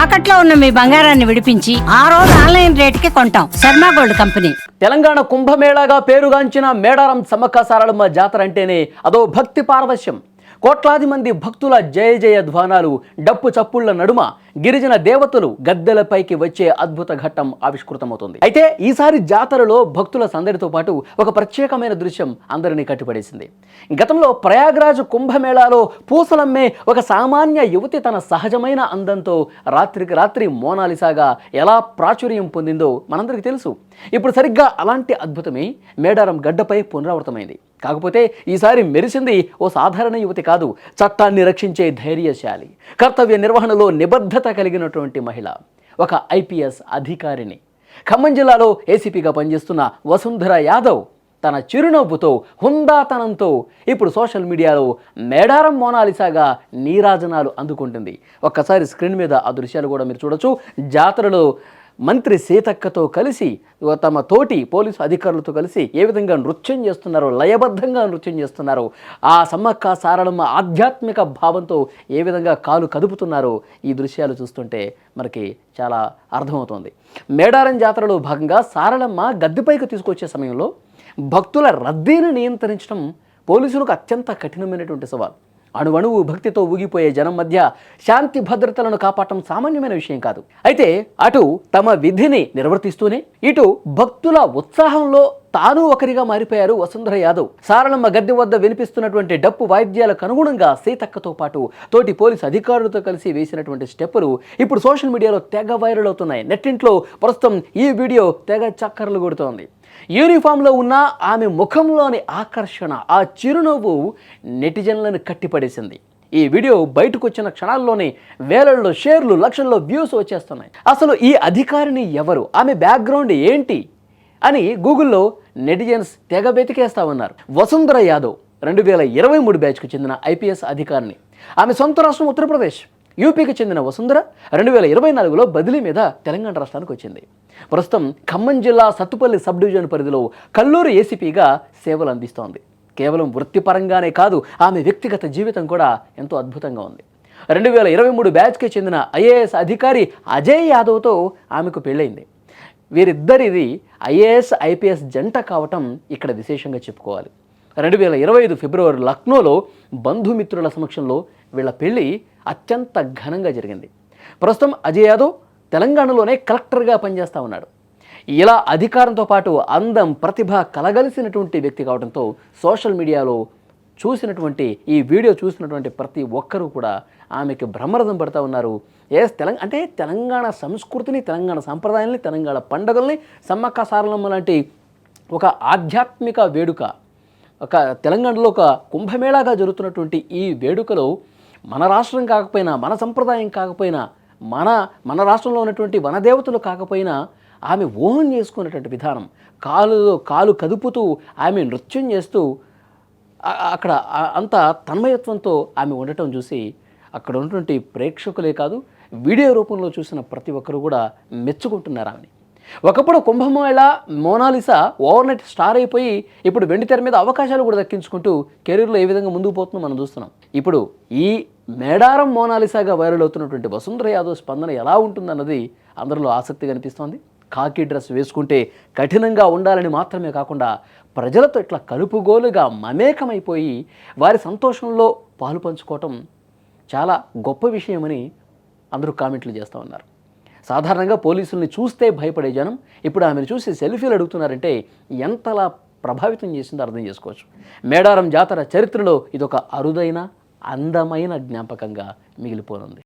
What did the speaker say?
తాకట్లో ఉన్న మీ బంగారాన్ని విడిపించి ఆ రోజు ఆన్లైన్ రేటుకి కొంటాం. Sharma gold company. తెలంగాణ కుంభమేళాగా పేరుగాంచిన మేడారం సమ్మక్క సారలమ్మ జాతర అంటేనే అదో భక్తి పారవశ్యం. కోట్లాది మంది భక్తుల జయ జయ ధ్వానాలు, డప్పు చప్పుళ్ల నడుమ గిరిజన దేవతలు గద్దెలపైకి వచ్చే అద్భుత ఘట్టం ఆవిష్కృతమవుతుంది. అయితే ఈసారి జాతరలో భక్తుల సందడితో పాటు ఒక ప్రత్యేకమైన దృశ్యం అందరినీ కట్టిపడేసింది. గతంలో ప్రయాగ్రాజ్ కుంభమేళాలో పూసలమ్మే ఒక సామాన్య యువతి తన సహజమైన అందంతో రాత్రికి రాత్రి మోనాలిసాగా ఎలా ప్రాచుర్యం పొందిందో మనందరికీ తెలుసు. ఇప్పుడు సరిగ్గా అలాంటి అద్భుతమే మేడారం గడ్డపై పునరావృతమైంది. కాకపోతే ఈసారి మెరిసింది ఓ సాధారణ యువతి కాదు, చట్టాన్ని రక్షించే ధైర్యశాలి, కర్తవ్య నిర్వహణలో నిబద్ధత కలిగినటువంటి మహిళ, ఒక ఐపీఎస్ అధికారిని. ఖమ్మం జిల్లాలో ఏసీపీగా పనిచేస్తున్న వసుంధర యాదవ్ తన చిరునవ్వుతో, హుందాతనంతో ఇప్పుడు సోషల్ మీడియాలో మేడారం మోనాలిసాగా నీరాజనాలు అందుకుంటుంది. ఒక్కసారి స్క్రీన్ మీద ఆ దృశ్యాలు కూడా మీరు చూడొచ్చు. జాతరలో మంత్రి సీతక్కతో కలిసి తమ తోటి పోలీసు అధికారులతో కలిసి ఏ విధంగా నృత్యం చేస్తున్నారో, లయబద్ధంగా నృత్యం చేస్తున్నారో, ఆ సమ్మక్క సారలమ్మ ఆధ్యాత్మిక భావంతో ఏ విధంగా కాలు కదుపుతున్నారో ఈ దృశ్యాలు చూస్తుంటే మనకి చాలా అర్థమవుతోంది. మేడారం జాతరలో భాగంగా సారలమ్మ గద్దెపైకి తీసుకొచ్చే సమయంలో భక్తుల రద్దీని నియంత్రించడం పోలీసులకు అత్యంత కఠినమైనటువంటి సవాల్. అణువణువు భక్తితో ఊగిపోయే జనం మధ్య శాంతి భద్రతలను కాపాడటం సామాన్యమైన విషయం కాదు. అయితే అటు తమ విధిని నిర్వర్తిస్తూనే ఇటు భక్తుల ఉత్సాహంలో తాను ఒకరిగా మారిపోయారు వసుంధర యాదవ్. సారలమ్మ గద్దె వద్ద వినిపిస్తున్నటువంటి డప్పు వాయిద్యాలకు అనుగుణంగా సీతక్కతో పాటు తోటి పోలీసు అధికారులతో కలిసి వేసినటువంటి స్టెప్పులు ఇప్పుడు సోషల్ మీడియాలో తెగ వైరల్ అవుతున్నాయి. నెట్టింట్లో ప్రస్తుతం ఈ వీడియో తెగ చక్కర్లు కొడుతోంది. యూనిఫామ్లో ఉన్న ఆమె ముఖంలోని ఆకర్షణ, ఆ చిరునవ్వు నెటిజన్లను కట్టిపడేసింది. ఈ వీడియో బయటకు వచ్చిన క్షణాల్లోనే వేలల్లో షేర్లు, లక్షల్లో వ్యూస్ వచ్చేస్తున్నాయి. అసలు ఈ అధికారిని ఎవరు, ఆమె బ్యాక్గ్రౌండ్ ఏంటి అని గూగుల్లో నెటిజన్స్ తెగ వెతికేస్తా ఉన్నారు. వసుంధర యాదవ్ 2023 బ్యాచ్కు చెందిన ఐపీఎస్ అధికారిని. ఆమె సొంత రాష్ట్రం ఉత్తరప్రదేశ్. యూపీకి చెందిన వసుంధర 2024లో బదిలీ మీద తెలంగాణ రాష్ట్రానికి వచ్చింది. ప్రస్తుతం ఖమ్మం జిల్లా సత్తుపల్లి సబ్ డివిజన్ పరిధిలో కల్లూరు ఏసీపీగా సేవలు అందిస్తోంది. కేవలం వృత్తిపరంగానే కాదు, ఆమె వ్యక్తిగత జీవితం కూడా ఎంతో అద్భుతంగా ఉంది. 2023 బ్యాచ్కి చెందిన ఐఏఎస్ అధికారి అజయ్ యాదవ్తో ఆమెకు పెళ్ళైంది. వీరిద్దరిది ఐఏఎస్ ఐపీఎస్ జంట కావటం ఇక్కడ విశేషంగా చెప్పుకోవాలి. 2025 ఫిబ్రవరి లక్నోలో బంధుమిత్రుల సమక్షంలో వీళ్ళ పెళ్లి అత్యంత ఘనంగా జరిగింది. ప్రస్తుతం అజయ్ యాదవ్ తెలంగాణలోనే కలెక్టర్గా పనిచేస్తూ ఉన్నాడు. ఇలా అధికారంతో పాటు అందం, ప్రతిభ కలగలిసినటువంటి వ్యక్తి కావడంతో సోషల్ మీడియాలో చూసినటువంటి ఈ వీడియో చూసినటువంటి ప్రతి ఒక్కరూ కూడా ఆమెకి బ్రహ్మరథం పడుతూ ఉన్నారు. తెలంగాణ సంస్కృతిని, తెలంగాణ సంప్రదాయాల్ని, తెలంగాణ పండుగల్ని, సమ్మక్క సారలమ్మ లాంటి ఒక ఆధ్యాత్మిక వేడుక, ఒక తెలంగాణలో ఒక కుంభమేళాగా జరుగుతున్నటువంటి ఈ వేడుకలో మన రాష్ట్రం కాకపోయినా, మన సంప్రదాయం కాకపోయినా, మన రాష్ట్రంలో ఉన్నటువంటి వనదేవతలు కాకపోయినా ఆమె ఊహం చేసుకున్నటువంటి విధానం, కాలు కదుపుతూ ఆమె నృత్యం చేస్తూ అక్కడ అంత తన్మయత్వంతో ఆమె ఉండటం చూసి అక్కడ ఉన్నటువంటి ప్రేక్షకులే కాదు, వీడియో రూపంలో చూసిన ప్రతి ఒక్కరు కూడా మెచ్చుకుంటున్నారు ఆమెని. ఒకప్పుడు కుంభమేళ మోనాలిసా ఓవర్నైట్ స్టార్ అయిపోయి ఇప్పుడు వెండి తెర మీద అవకాశాలు కూడా దక్కించుకుంటూ కెరీర్లో ఏ విధంగా ముందుకు పోతుందో మనం చూస్తున్నాం. ఇప్పుడు ఈ మేడారం మోనాలిసాగా వైరల్ అవుతున్నటువంటి వసుంధర యాదవ్ స్పందన ఎలా ఉంటుందన్నది అందరిలో ఆసక్తి కనిపిస్తోంది. కాకి డ్రెస్ వేసుకుంటే కఠినంగా ఉండాలని మాత్రమే కాకుండా ప్రజలతో ఇట్లా కలుపుగోలుగా మమేకమైపోయి వారి సంతోషంలో పాలు పంచుకోవటం చాలా గొప్ప విషయమని అందరూ కామెంట్లు చేస్తూ ఉన్నారు. సాధారణంగా పోలీసుల్ని చూస్తే భయపడే జనం ఇప్పుడు ఆమెను చూసి సెల్ఫీలు అడుగుతున్నారంటే ఎంతలా ప్రభావితం చేసిందో అర్థం చేసుకోవచ్చు. మేడారం జాతర చరిత్రలో ఇదొక అరుదైన, అందమైన జ్ఞాపకంగా మిగిలిపోనుంది.